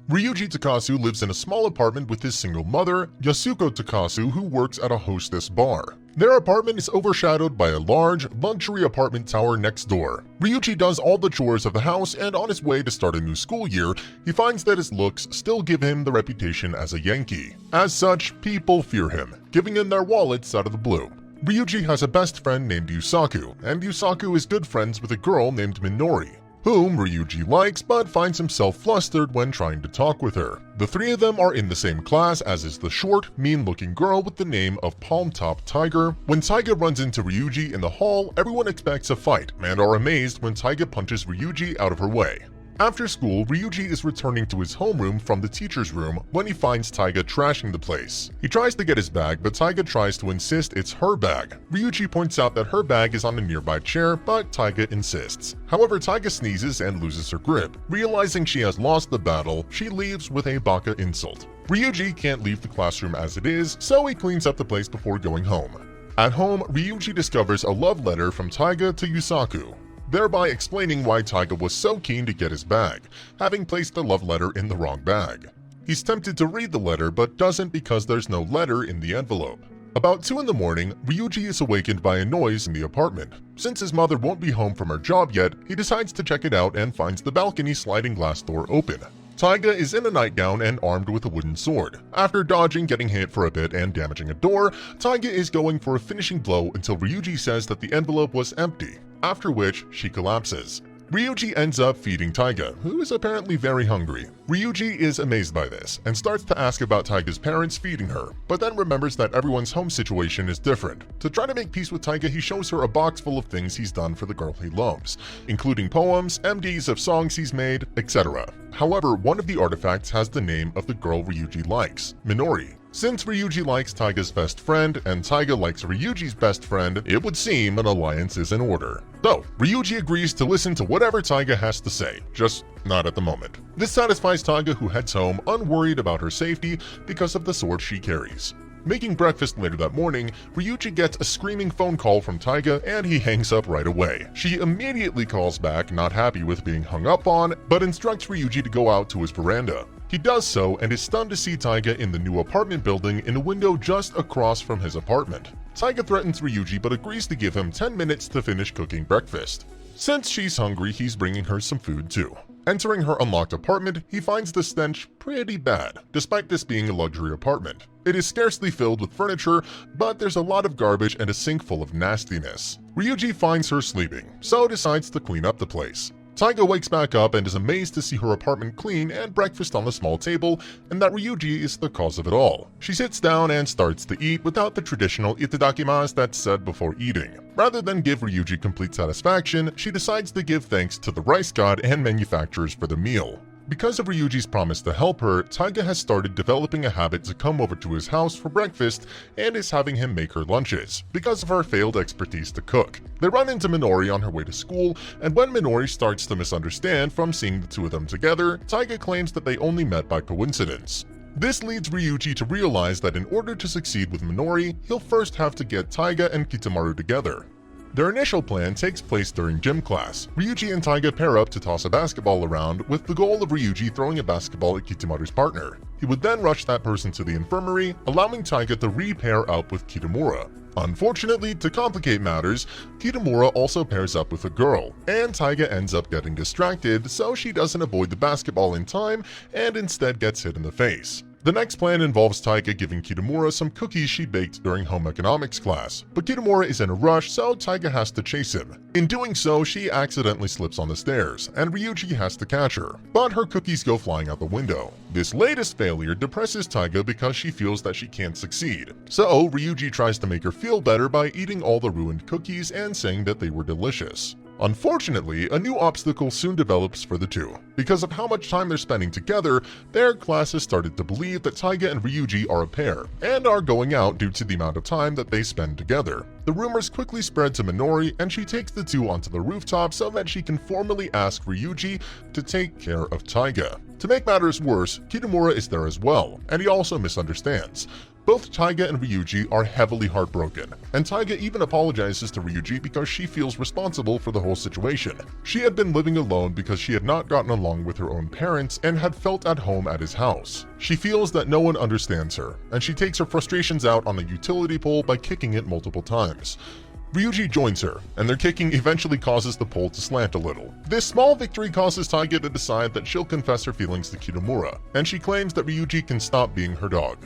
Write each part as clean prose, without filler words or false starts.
Ryuji Takasu lives in a small apartment with his single mother, Yasuko Takasu, who works at a hostess bar. Their apartment is overshadowed by a large, luxury apartment tower next door. Ryuji does all the chores of the house, and on his way to start a new school year, he finds that his looks still give him the reputation as a Yankee. As such, people fear him, giving him their wallets out of the blue. Ryuji has a best friend named Yusaku, and Yusaku is good friends with a girl named Minori, whom Ryuji likes but finds himself flustered when trying to talk with her. The three of them are in the same class, as is the short, mean-looking girl with the name of Palm Top Tiger. When Taiga runs into Ryuji in the hall, everyone expects a fight and are amazed when Taiga punches Ryuji out of her way. After school, Ryuji is returning to his homeroom from the teacher's room when he finds Taiga trashing the place. He tries to get his bag, but Taiga tries to insist it's her bag. Ryuji points out that her bag is on a nearby chair, but Taiga insists. However, Taiga sneezes and loses her grip. Realizing she has lost the battle, she leaves with a baka insult. Ryuji can't leave the classroom as it is, so he cleans up the place before going home. At home, Ryuji discovers a love letter from Taiga to Yusaku, thereby explaining why Taiga was so keen to get his bag, having placed the love letter in the wrong bag. He's tempted to read the letter but doesn't because there's no letter in the envelope. About 2 in the morning, Ryuji is awakened by a noise in the apartment. Since his mother won't be home from her job yet, he decides to check it out and finds the balcony sliding glass door open. Taiga is in a nightgown and armed with a wooden sword. After dodging, getting hit for a bit, and damaging a door, Taiga is going for a finishing blow until Ryuji says that the envelope was empty, after which she collapses. Ryuji ends up feeding Taiga, who is apparently very hungry. Ryuji is amazed by this and starts to ask about Taiga's parents feeding her, but then remembers that everyone's home situation is different. To try to make peace with Taiga, he shows her a box full of things he's done for the girl he loves, including poems, MDs of songs he's made, etc. However, one of the artifacts has the name of the girl Ryuji likes, Minori. Since Ryuji likes Taiga's best friend and Taiga likes Ryuji's best friend, it would seem an alliance is in order. So, Ryuji agrees to listen to whatever Taiga has to say, just not at the moment. This satisfies Taiga, who heads home unworried about her safety because of the sword she carries. Making breakfast later that morning, Ryuji gets a screaming phone call from Taiga and he hangs up right away. She immediately calls back, not happy with being hung up on, but instructs Ryuji to go out to his veranda. He does so and is stunned to see Taiga in the new apartment building in a window just across from his apartment. Taiga threatens Ryuji but agrees to give him 10 minutes to finish cooking breakfast. Since she's hungry, he's bringing her some food too. Entering her unlocked apartment, he finds the stench pretty bad, despite this being a luxury apartment. It is scarcely filled with furniture, but there's a lot of garbage and a sink full of nastiness. Ryuji finds her sleeping, so decides to clean up the place. Taiga wakes back up and is amazed to see her apartment clean and breakfast on the small table, and that Ryuji is the cause of it all. She sits down and starts to eat without the traditional itadakimasu that's said before eating. Rather than give Ryuji complete satisfaction, she decides to give thanks to the rice god and manufacturers for the meal. Because of Ryuji's promise to help her, Taiga has started developing a habit to come over to his house for breakfast and is having him make her lunches, because of her failed expertise to cook. They run into Minori on her way to school, and when Minori starts to misunderstand from seeing the two of them together, Taiga claims that they only met by coincidence. This leads Ryuji to realize that in order to succeed with Minori, he'll first have to get Taiga and Kitamaru together. Their initial plan takes place during gym class. Ryuji and Taiga pair up to toss a basketball around with the goal of Ryuji throwing a basketball at Kitamaru's partner. He would then rush that person to the infirmary, allowing Taiga to re-pair up with Kitamura. Unfortunately, to complicate matters, Kitamura also pairs up with a girl, and Taiga ends up getting distracted, so she doesn't avoid the basketball in time and instead gets hit in the face. The next plan involves Taiga giving Kitamura some cookies she baked during home economics class, but Kitamura is in a rush, so Taiga has to chase him. In doing so, she accidentally slips on the stairs, and Ryuji has to catch her, but her cookies go flying out the window. This latest failure depresses Taiga because she feels that she can't succeed, so Ryuji tries to make her feel better by eating all the ruined cookies and saying that they were delicious. Unfortunately, a new obstacle soon develops for the two. Because of how much time they're spending together, their class has started to believe that Taiga and Ryuji are a pair, and are going out due to the amount of time that they spend together. The rumors quickly spread to Minori, and she takes the two onto the rooftop so that she can formally ask Ryuji to take care of Taiga. To make matters worse, Kitamura is there as well, and he also misunderstands. Both Taiga and Ryuji are heavily heartbroken, and Taiga even apologizes to Ryuji because she feels responsible for the whole situation. She had been living alone because she had not gotten along with her own parents and had felt at home at his house. She feels that no one understands her, and she takes her frustrations out on a utility pole by kicking it multiple times. Ryuji joins her, and their kicking eventually causes the pole to slant a little. This small victory causes Taiga to decide that she'll confess her feelings to Kitamura, and she claims that Ryuji can stop being her dog.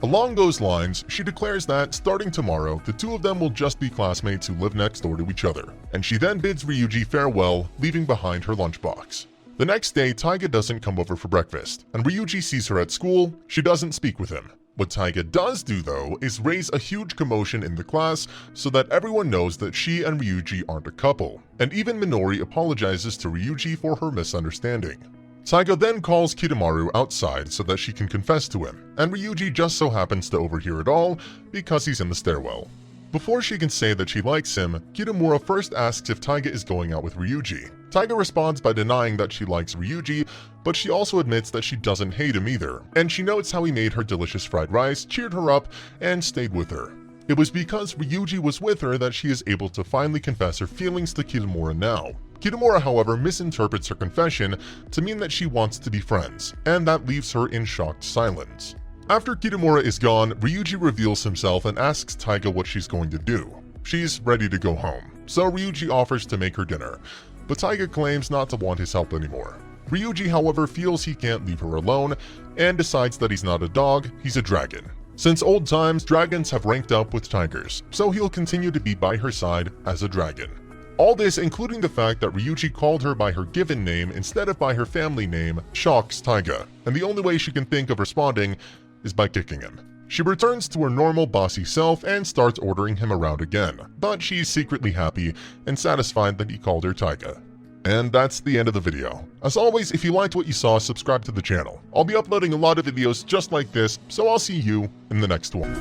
Along those lines, she declares that, starting tomorrow, the two of them will just be classmates who live next door to each other, and she then bids Ryuji farewell, leaving behind her lunchbox. The next day, Taiga doesn't come over for breakfast, and Ryuji sees her at school. She doesn't speak with him. What Taiga does do, though, is raise a huge commotion in the class so that everyone knows that she and Ryuji aren't a couple, and even Minori apologizes to Ryuji for her misunderstanding. Taiga then calls Kitamaru outside so that she can confess to him, and Ryuji just so happens to overhear it all because he's in the stairwell. Before she can say that she likes him, Kitamura first asks if Taiga is going out with Ryuji. Taiga responds by denying that she likes Ryuji, but she also admits that she doesn't hate him either, and she notes how he made her delicious fried rice, cheered her up, and stayed with her. It was because Ryuji was with her that she is able to finally confess her feelings to Kitamura now. Kitamura, however, misinterprets her confession to mean that she wants to be friends, and that leaves her in shocked silence. After Kitamura is gone, Ryuji reveals himself and asks Taiga what she's going to do. She's ready to go home, so Ryuji offers to make her dinner, but Taiga claims not to want his help anymore. Ryuji, however, feels he can't leave her alone and decides that he's not a dog, he's a dragon. Since old times, dragons have ranked up with tigers, so he'll continue to be by her side as a dragon. All this, including the fact that Ryuji called her by her given name instead of by her family name, shocks Taiga, and the only way she can think of responding is by kicking him. She returns to her normal bossy self and starts ordering him around again, but she's secretly happy and satisfied that he called her Taiga. And that's the end of the video. As always, if you liked what you saw, subscribe to the channel. I'll be uploading a lot of videos just like this, so I'll see you in the next one.